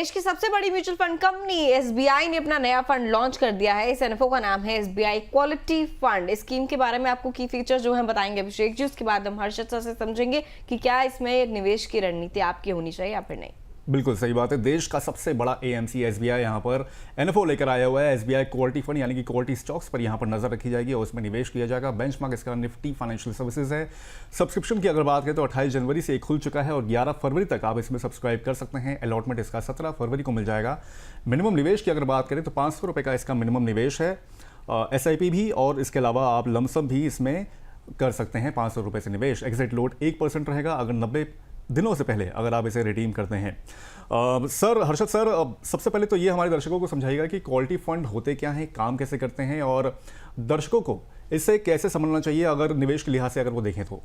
देश की सबसे बड़ी म्यूचुअल फंड कंपनी एसबीआई ने अपना नया फंड लॉन्च कर दिया है। इस एनएफओ का नाम है एसबीआई क्वालिटी फंड। इस स्कीम के बारे में आपको की फीचर जो है बताएंगे अभिषेक जी, उसके बाद हम हर्षद सर से समझेंगे कि क्या इसमें निवेश की रणनीति आपकी होनी चाहिए या फिर नहीं। बिल्कुल सही बात है। देश का सबसे बड़ा एएमसी एसबीआई यहाँ पर एनएफओ लेकर आया हुआ है। एसबीआई क्वालिटी फंड यानी कि क्वालिटी स्टॉक्स पर यहाँ पर नजर रखी जाएगी और उसमें निवेश किया जाएगा। बेंचमार्क इसका निफ्टी फाइनेंशियल सर्विसेज है। सब्सक्रिप्शन की अगर बात करें तो 28 जनवरी से खुल चुका है और 11 फरवरी तक आप इसमें सब्सक्राइब कर सकते हैं। अलॉटमेंट इसका 17 फरवरी को मिल जाएगा। मिनिमम निवेश की अगर बात करें तो 500 रुपये का इसका मिनिमम निवेश है। एसआईपी भी और इसके अलावा आप लमसम भी इसमें कर सकते हैं। 500 रुपये से निवेश। एग्जिट लोड 1% रहेगा अगर 90 दिनों से पहले अगर आप इसे रिडीम करते हैं। सर हर्षद सर, सबसे पहले तो ये हमारे दर्शकों को समझाइएगा कि क्वालिटी फंड होते क्या हैं, काम कैसे करते हैं और दर्शकों को इससे कैसे समझना चाहिए अगर निवेश के लिहाज से अगर वो देखें तो।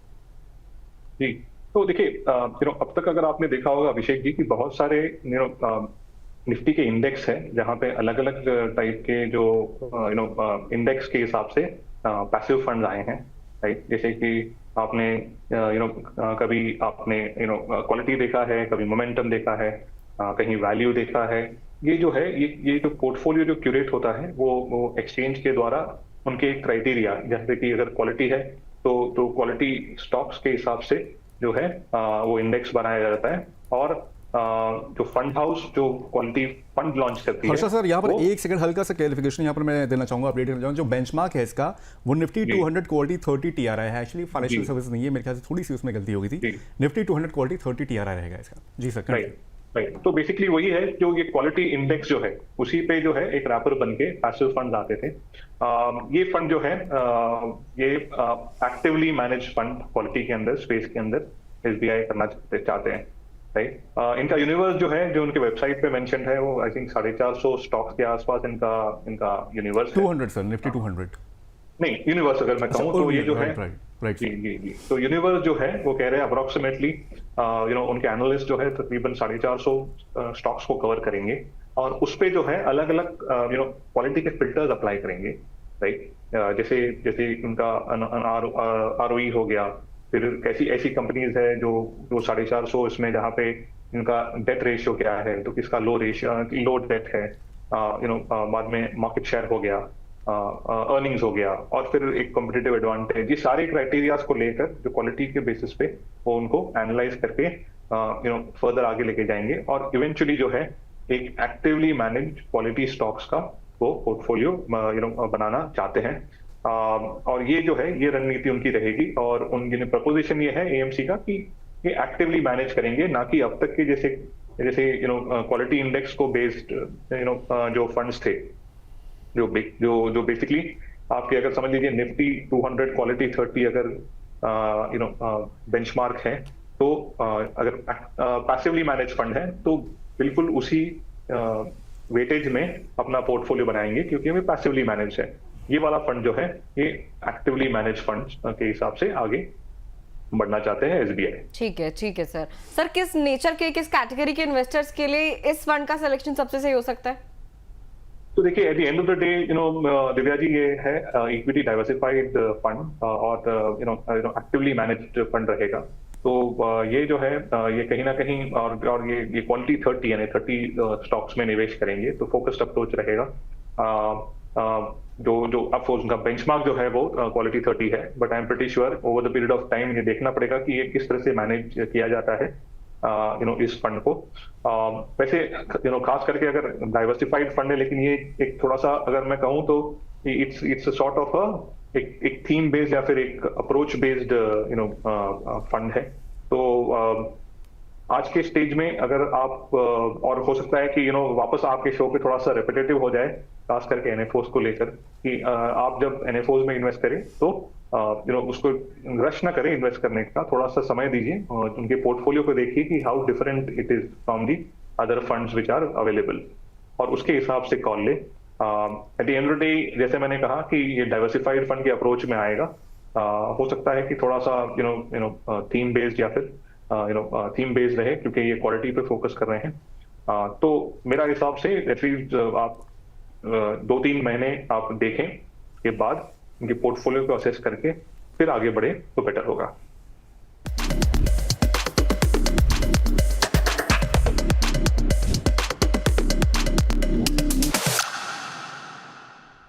जी, तो देखिए अब तक अगर आपने देखा होगा अभिषेक जी कि बहुत सारे निफ्टी के इंडेक्स है जहाँ पे अलग अलग टाइप के जो इंडेक्स के हिसाब से पैसिव फंड आए हैं, राइट। जैसे कि आपने कभी आपने क्वालिटी देखा है, कभी मोमेंटम देखा है, कहीं वैल्यू देखा है। ये जो है ये जो पोर्टफोलियो जो क्यूरेट होता है वो एक्सचेंज के द्वारा उनके क्राइटेरिया, जैसे कि अगर क्वालिटी है तो क्वालिटी स्टॉक्स के हिसाब से जो है वो इंडेक्स बनाया जाता है। और जो फंड हाउस जो क्वालिटी फंड लॉन्च करती है। हर्षद सर, यहाँ पर एक सेकंड हल्का सा क्लैरिफिकेशन यहाँ पर मैं देना चाहूंगा, अपडेट करना चाहूंगा। जो बेंचमार्क है इसका वो निफ्टी 200 क्वालिटी 30 टीआरआई है। एक्चुअली फाइनेंशियल सर्विस नहीं है, मेरे ख्याल से थोड़ी सी उसमें गलती हो गई थी। निफ्टी 200 क्वालिटी 30 टीआरआई रहेगा इसका। जी सर। राइट, तो बेसिकली वही है जो ये क्वालिटी इंडेक्स जो है उसी पे जो है एक रैपर बन के पैसिव फंड आते थे। ये फंड जो है ये एक्टिवली मैनेज फंड क्वालिटी के अंदर स्पेस के अंदर एसबीआई करना चाहते हैं, राइट। इनका यूनिवर्स जो है जो उनके वेबसाइट पे मेंशन है वो आई थिंक 450 स्टॉक्स के आसपास इनका यूनिवर्स 200 सर, निफ्टी 200 नहीं, यूनिवर्स अगर मैं कहूँ तो ये जो है राइट जी, तो यूनिवर्स जो है वो कह रहे हैं अप्रोक्सीमेटली उनके एनालिस्ट जो है तकरीबन 450 स्टॉक्स को कवर करेंगे और उस पे जो है अलग अलग क्वालिटी के फिल्टर्स अप्लाई करेंगे, राइट। जैसे उनका आरओई हो गया, फिर ऐसी कंपनीज है जो 450 इसमें जहाँ पे इनका डेट रेशियो क्या है, तो किसका लो डेट है, बाद में मार्केट शेयर हो गया, अर्निंग्स हो गया, और फिर एक कॉम्पिटिटिव एडवांटेज। ये सारे क्राइटेरियाज को लेकर जो क्वालिटी के बेसिस पे वो उनको एनालाइज करके फर्दर आगे लेके जाएंगे और इवेंचुअली जो है एक एक्टिवली मैनेज क्वालिटी स्टॉक्स का वो पोर्टफोलियो बनाना चाहते हैं। और ये जो है ये रणनीति उनकी रहेगी और उनकी प्रपोजिशन ये है एएमसी का कि ये एक्टिवली मैनेज करेंगे, ना कि अब तक के जैसे क्वालिटी इंडेक्स को बेस्ड जो फंड्स थे जो बेसिकली आपके अगर समझ लीजिए निफ्टी 200 क्वालिटी 30 अगर बेंचमार्क है तो अगर पैसिवली मैनेज फंड है तो बिल्कुल उसी वेटेज में अपना पोर्टफोलियो बनाएंगे क्योंकि हमें पैसिवली मैनेज है। ये वाला फंड जो है ये एक्टिवली मैनेज फंड के हिसाब से आगे बढ़ना चाहते हैं एसबीआई। ठीक है सर, किस नेचर के किस कैटेगरी के इन्वेस्टर्स के लिए इस फंड का सिलेक्शन सबसे सही हो सकता है? तो देखिए at the end of the day Divya ji ये है इक्विटी डाइवर्सिफाइड फंड और एक्टिवली मैनेज्ड फंड रहेगा। तो ये जो है ये कहीं ना कहीं और ये क्वालिटी 30 यानी 30 स्टॉक्स में निवेश करेंगे तो फोकस्ड अप्रोच रहेगा। जो अफकोर्स उनका बेंचमार्क जो है वो क्वालिटी 30 है, but I am pretty sure over the period of time ये देखना पड़ेगा कि ये किस तरह से मैनेज किया जाता है इस फंड को। वैसे खास करके अगर डाइवर्सिफाइड फंड है लेकिन ये एक थोड़ा सा अगर मैं कहूँ तो इट्स सॉर्ट ऑफ एक थीम बेस्ड या फिर एक अप्रोच बेस्ड फंड है। तो आज के स्टेज में अगर आप और हो सकता है कि वापस आपके शो पे थोड़ा सा रेपिटेटिव हो जाए खास करके एनएफओस को लेकर कि आप जब एनएफओस में इन्वेस्ट करें तो उसको रश ना करें इन्वेस्ट करने का, थोड़ा सा समय दीजिए और उनके पोर्टफोलियो को देखिए कि how different it is from the other funds which are available और उसके हिसाब से कॉल ले। At the end of the day जैसे मैंने कहा कि ये डाइवर्सिफाइड फंड के अप्रोच में आएगा। हो सकता है कि थोड़ा सा थीम बेस्ड या फिर थीम बेस्ड रहे क्योंकि ये क्वालिटी पे फोकस कर रहे हैं। तो मेरा हिसाब से एटलीस्ट आप 2-3 महीने आप देखें के बाद उनके पोर्टफोलियो को असेस करके फिर आगे बढ़े तो बेटर होगा।